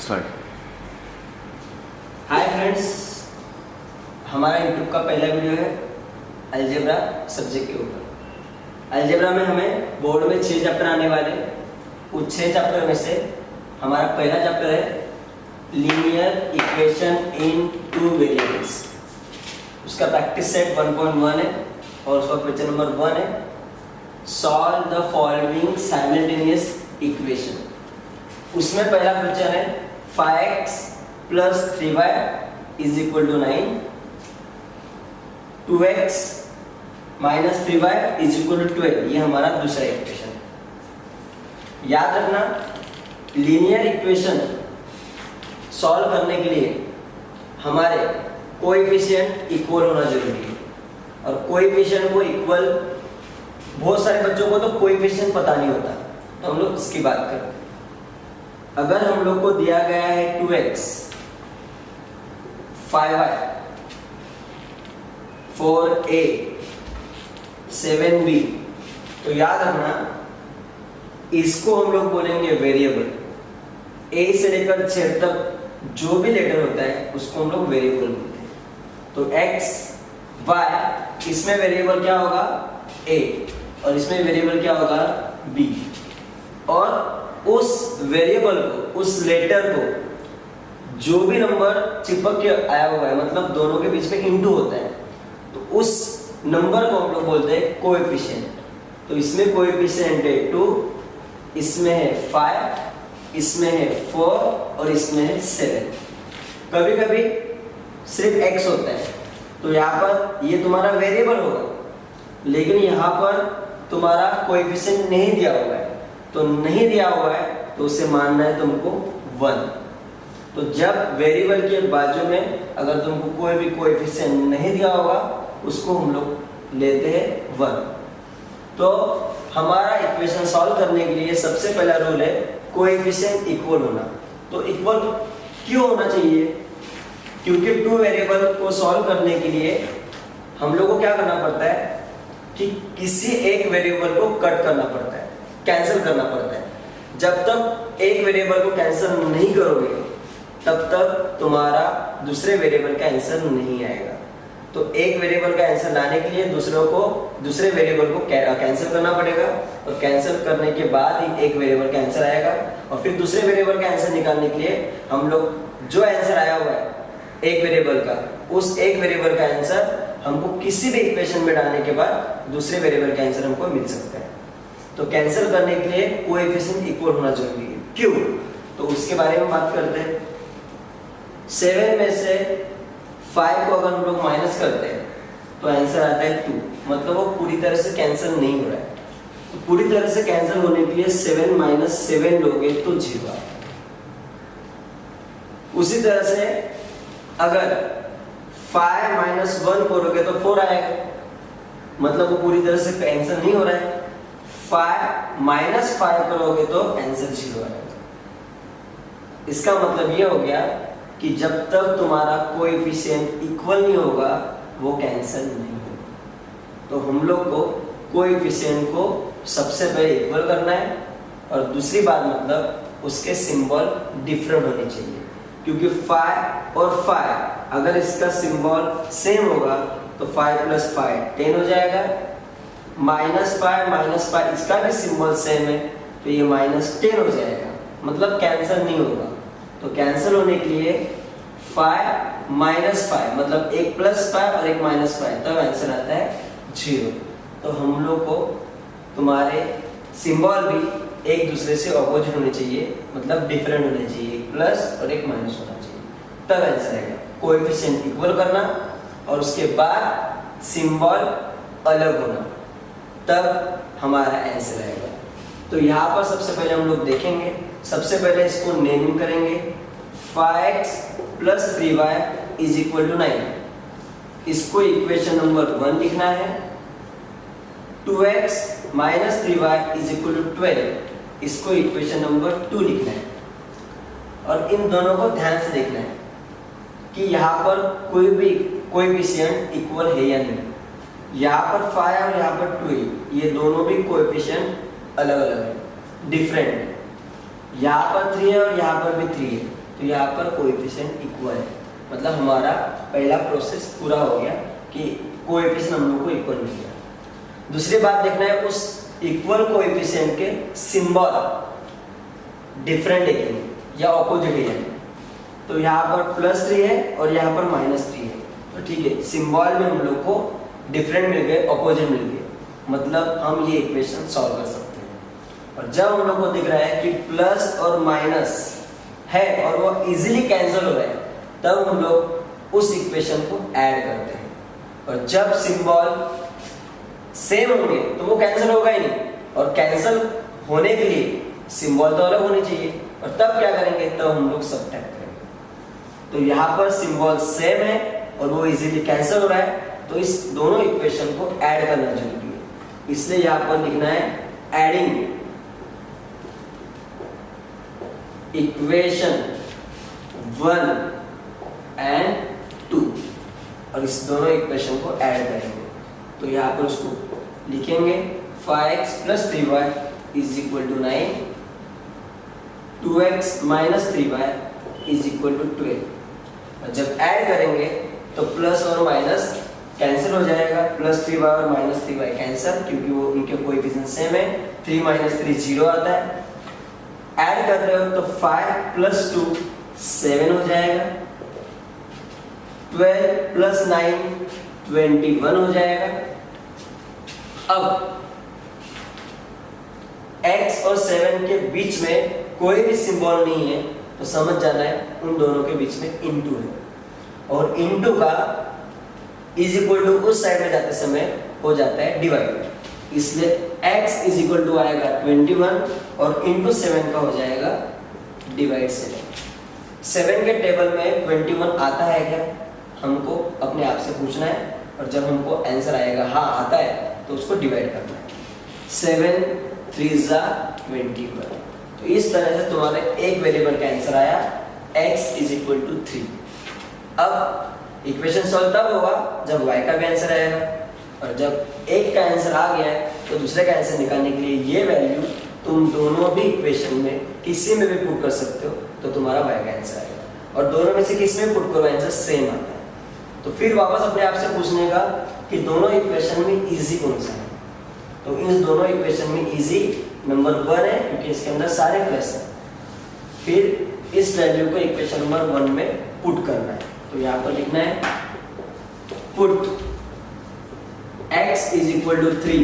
Start. Hi friends, हमारा YouTube का पहला वीडियो है अलजेब्रा सब्जेक्ट के ऊपर। अलजेब्रा में हमें बोर्ड में 6 चैप्टर आने वाले। उस 6 चैप्टर में से हमारा पहला चैप्टर है लीनियर इक्वेशन इन 2 वेरिएबल्स। उसका प्रैक्टिस सेट 1.1 है और उसका क्वेश्चन नंबर 1 है, solve the following simultaneous equation. उसमें पहला क्वेश्चन है 5x plus 3y is equal to 9, 2x minus 3y is equal to 12। ये हमारा दूसरा इक्वेशन है। याद रखना, लीनियर इक्वेशन सॉल्व करने के लिए हमारे कोएफिशिएंट इक्वल होना जरूरी है। और कोएफिशिएंट को इक्वल, बहुत सारे बच्चों को तो कोएफिशिएंट पता नहीं होता, तो हम लोग इसकी बात करते हैं। अगर हम लोग को दिया गया है 2x, 5y, 4a, 7b, तो याद रखना इसको हम लोग बोलेंगे वेरिएबल। a से लेकर z तक जो भी लेटर होता है उसको हम लोग वेरिएबल बोलते हैं। तो x, y, इसमें वेरिएबल क्या होगा a और इसमें वेरिएबल क्या होगा b। और उस वेरिएबल को, उस लेटर को जो भी नंबर चिपक के आया हुआ है, मतलब दोनों के बीच में इंटू होता है, तो उस नंबर को हम लोग बोलते हैं कोएफिशिएंट। तो इसमें कोएफिशिएंट है 2, इसमें है 5, इसमें है 4 और इसमें है 7। कभी कभी सिर्फ x होता है, तो यहाँ पर ये तुम्हारा वेरिएबल होगा, लेकिन यहाँ पर तुम्हारा कोएफिशिएंट नहीं दिया हुआ है। तो नहीं दिया हुआ है तो उसे मानना है तुमको 1। तो जब वेरिएबल के बाजू में अगर तुमको कोई भी कोएफिशिएंट नहीं दिया होगा उसको हम लोग लेते हैं 1। तो हमारा इक्वेशन सॉल्व करने के लिए सबसे पहला रूल है कोएफिशिएंट इक्वल होना। तो इक्वल क्यों होना चाहिए? क्योंकि 2 वेरिएबल को सॉल्व करने के लिए हम लोग को क्या करना पड़ता है कि किसी एक वेरिएबल को कट करना पड़ता है, कैंसिल करना पड़ता है। जब तक एक वेरिएबल को कैंसिल नहीं करोगे तब तक तुम्हारा दूसरे वेरिएबल का आंसर नहीं आएगा। तो एक वेरिएबल का आंसर लाने के लिए दूसरे वेरिएबल को कैंसिल करना पड़ेगा, और कैंसिल करने के बाद ही एक वेरिएबल का आंसर आएगा। और फिर दूसरे वेरिएबल का आंसर निकालने के लिए हम लोग जो आंसर आया हुआ है एक वेरिएबल का, उस एक वेरिएबल का आंसर हमको किसी भी इक्वेशन में डालने के बाद दूसरे वेरिएबल का आंसर हमको मिल सकता है। तो कैंसिल करने के लिए कोएफिशिएंट इक्वल होना जरूरी है। क्यों? तो उसके बारे में बात करते हैं। 7 में से 5 को अगर हम लोग माइनस करते हैं तो आंसर आता है 2, मतलब वो पूरी तरह से कैंसिल नहीं हो रहा है। तो पूरी तरह से कैंसिल होने के लिए 7 माइनस 7 लोगे तो 0 आएगा। उसी तरह से अगर 5 माइनस 1 करोगे तो 4 आएगा, मतलब वो पूरी तरह से कैंसिल नहीं हो रहा है। 5 माइनस 5 करोगे तो आंसर 0 आएगा। इसका मतलब ये हो गया कि जब तक तुम्हारा कोएफिशिएंट इक्वल नहीं होगा वो कैंसिल नहीं होगा। तो हम लोग को कोएफिशिएंट को सबसे पहले इक्वल करना है, और दूसरी बात मतलब उसके सिंबल डिफरेंट होने चाहिए। क्योंकि 5 और 5 अगर इसका सिंबल सेम होगा तो 5 प्लस 5 10 हो जाएगा। -5 माइनस 5 इसका भी सिंबल सेम है, तो ये -10 हो जाएगा, मतलब कैंसिल नहीं होगा। तो कैंसिल होने के लिए 5 माइनस 5 मतलब एक प्लस 5 और एक माइनस 5, तब आंसर आता है 0। तो हम लोग को तुम्हारे सिंबल भी एक दूसरे से अपोजिट होने चाहिए, मतलब डिफरेंट होने चाहिए, एक प्लस और एक माइनस होना चाहिए, तब आंसर आएगा। कोएफिशिएंट इक्वल करना और उसके बाद सिंबल अलग होना, तब हमारा आंसर आएगा। तो यहाँ पर सबसे पहले हम लोग देखेंगे, सबसे पहले इसको नेमिंग करेंगे। 5x plus 3y is equal to 9, इसको इक्वेशन नंबर 1 लिखना है। 2x minus 3y is equal to 12, इसको इक्वेशन नंबर 2 लिखना है। और इन दोनों को ध्यान से देखना है कि यहाँ पर कोई भी कोएफिशिएंट इक्वल है या नहीं। यहाँ पर 5 और यहाँ पर 2 है, ये दोनों भी कोएफिशिएंट अलग अलग है, डिफरेंट है। यहाँ पर 3 है और यहाँ पर भी 3 है, तो यहाँ पर कोएफिशिएंट इक्वल है, मतलब हमारा पहला प्रोसेस पूरा हो गया कि कोएफिशिएंट हम लोग को इक्वल मिल गया। दूसरी बात देखना है उस इक्वल कोएफिशिएंट के सिंबल डिफरेंट है या ऑपोजिट है। तो यहाँ पर +3 है और यहाँ पर -3 है, तो ठीक है, सिंबल में हम लोग को डिफरेंट मिल गए, ऑपोजिट मिल गए, मतलब हम ये इक्वेशन सॉल्व कर सकते हैं। और जब हम लोग को दिख रहा है कि प्लस और माइनस है और वो इजीली कैंसिल हो रहा है, तब हम लोग उस इक्वेशन को ऐड करते हैं। और जब सिंबल सेम होंगे तो वो कैंसिल होगा ही नहीं, और कैंसिल होने के लिए सिंबल तो अलग होनी चाहिए, और तब क्या करेंगे, तब हम लोग सब्ट्रैक्ट करेंगे। तो यहाँ पर सिंबल सेम है और वो इजीली कैंसिल हो रहा है, तो इस दोनों इक्वेशन को ऐड करना जरूरी है। इसलिए यहाँ पर लिखना है एडिंग इक्वेशन 1 एंड 2, और इस दोनों इक्वेशन को ऐड करेंगे। तो यहाँ पर उसको लिखेंगे 5x + 3y = 9, 2x - 3y = 12। और जब ऐड करेंगे तो प्लस और माइनस कैंसिल हो जाएगा, +3y और -3y कैंसिल, क्योंकि वो उनके कोएफिशिएंट सेम है। 3 - 3 0 आता है। ऐड कर रहे हो तो 5 + 2 7 हो जाएगा, 12 + 9 21 हो जाएगा। अब x और 7 के बीच में कोई भी सिंबल नहीं है, तो समझ जाना है उन दोनों के बीच में इनटू है, और इनटू का = उस साइड में जाते समय हो जाता है डिवाइड, इसलिए x = आएगा 21 और इंटू 7 का हो जाएगा डिवाइड 7। 7 के टेबल में 21 आता है क्या, हमको अपने आप से पूछना है, और जब हमको आंसर आएगा हाँ आता है, तो उसको डिवाइड करना है। 7 × 3 = 21। तो इस तरह से तुम्हारे एक वेरिएबल का आंसर आया x = 3। अब इक्वेशन सॉल्व तब होगा जब y का भी आंसर आएगा, और जब एक का आंसर आ गया है तो दूसरे का आंसर निकालने के लिए ये वैल्यू तुम दोनों भी इक्वेशन में किसी में भी पुट कर सकते हो, तो तुम्हारा y का आंसर आएगा। और दोनों में से किस में पुट करो आंसर सेम आता है, तो फिर वापस अपने आप से पूछने का कि दोनों इक्वेशन में इजी कौन सा है। तो इन दोनों इक्वेशन में इजी नंबर 1 है, क्योंकि इसके अंदर सारे प्लस हैं। फिर इस वैल्यू को इक्वेशन नंबर 1 में पुट करना है। तो यहाँ पर लिखना है पुट x = 3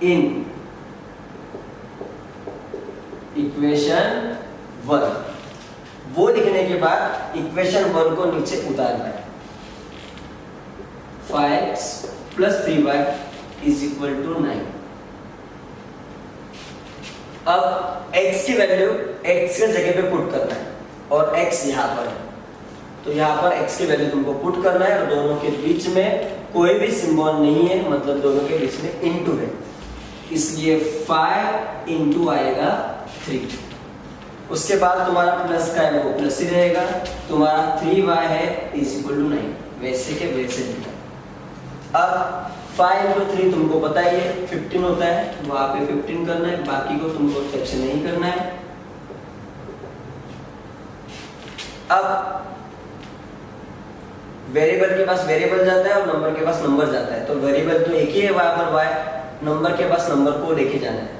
इन इक्वेशन 1। वो लिखने के बाद इक्वेशन 1 को नीचे उतारना है। 5x + 3y = 9। अब x की वैल्यू x के जगह पे पुट करना है, और x यहाँ पर है, तो यहाँ पर x की वैल्यू तुमको पुट करना है, और दोनों के बीच में कोई भी सिंबल नहीं है, मतलब दोनों के बीच में इनटू है, इसलिए 5 × आएगा 3। उसके बाद तुम्हारा प्लस का है वो प्लस ही रहेगा, तुम्हारा 3y है = 9, वैसे के वैसे लिखा। अब 5 × 3 तुमको पता ही है 15 होता है, वहां पे 15 करना है, बाकी को तुमको सेक्शन नहीं करना है। अब वेरिएबल के पास वेरिएबल जाता है और नंबर के पास नंबर जाता है, तो वेरिएबल तो एक ही है y पर y, नंबर के पास नंबर को लेके जाना है।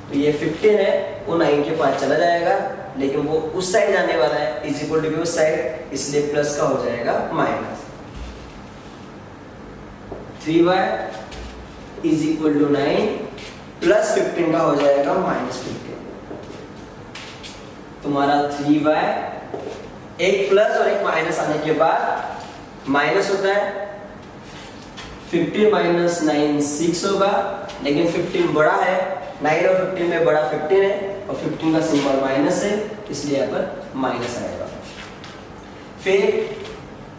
तो ये 15 है, वो 9 के पास चला जाएगा, लेकिन वो उस साइड जाने वाला है, = भी उस साइड, इसलिए प्लस का हो जाएगा माइनस। 3y = 9 प्लस 15 का हो जाएगा -15। तुम्हारा 3y एक प्लस और एक माइनस आने के बाद माइनस होता है, 15 - 9 6 होगा, लेकिन 15 बड़ा है, 9 और 15 में बड़ा 15 है, और 15 का सिंबल माइनस है, इसलिए यहाँ पर माइनस आएगा। फिर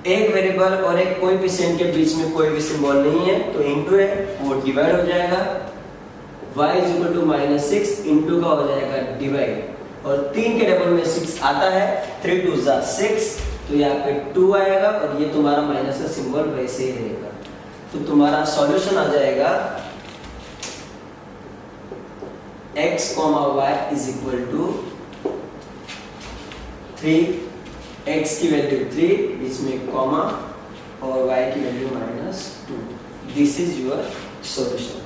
एक वेरिएबल और एक कोएफिशिएंट के बीच में कोई भी सिंबल नहीं है, तो इनटू है, वो डिवाइड हो जाएगा। y = -6 इनटू का हो जाएगा डिवाइड, और 3 के टेबल में 6 आता है, 3 × 2 = 6, तो यहाँ पे 2 आएगा, और ये तुम्हारा माइनस का सिंबल वैसे ही रहेगा। तो तुम्हारा सॉल्यूशन आ जाएगा x, y = 3, x की वैल्यू 3, इसमें कॉमा और y की value -2. This is your solution.